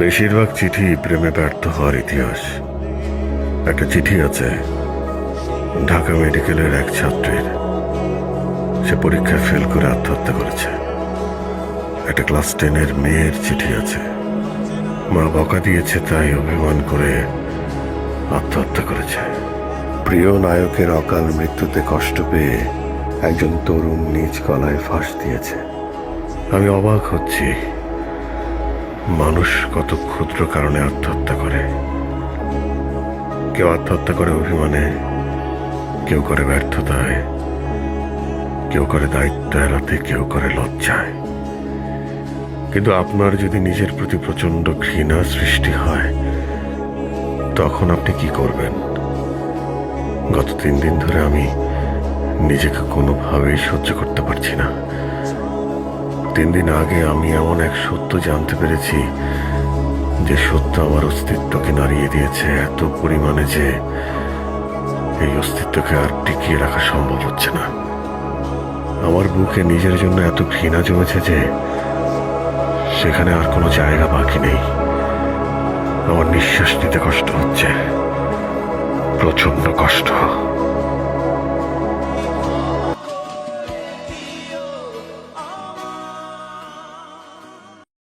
বেশিরভাগ চিঠি প্রেমে ব্যর্থ হওয়ার ইতিহাস। একটা চিঠি আছে ঢাকা মেডিকেলের এক ছাত্রীর, সে পরীক্ষায় ফেল করে আত্মহত্যা করেছে। একটা ক্লাস 10-এর মেয়ের চিঠি আছে, মা বকা দিয়েছে তাই অভিমান করে আত্মহত্যা করেছে। প্রিয় নায়কের অকাল মৃত্যুতে কষ্ট পেয়ে একজন তরুণ নিজ গলায় ফাঁস দিয়েছে। আমি অবাক হচ্ছি মানুষ কত ক্ষুদ্র কারণে আত্মহত্যা করে। কেউ আত্মহত্যা করে অভিমানে, কেউ করে ব্যর্থতায়, কেউ করে দায়িত্ব এড়াতে, কেউ করে লজ্জায়। কিন্তু আপনার যদি নিজের প্রতি প্রচন্ড ঘৃণা সৃষ্টি হয়, তখন আপনি কি করবেন? গত 3 দিন ধরে আমি নিজেকে কোনোভাবেই সহ্য করতে পারছি না। 3 দিন আগে আমি এমন এক সত্য জানতে পেরেছি, যে সত্য আমার অস্তিত্বকে নাড়িয়ে দিয়েছে এত পরিমাণে যে এই অস্তিত্বকে আর টিকিয়ে রাখা সম্ভব হচ্ছে না। আমার বুকে নিজের জন্য এত ঘৃণা জমেছে যে সেখানে আর কোনো জায়গা বাকি নেই। আমার নিঃশ্বাস নিতে কষ্ট হচ্ছে, প্রচন্ড কষ্ট।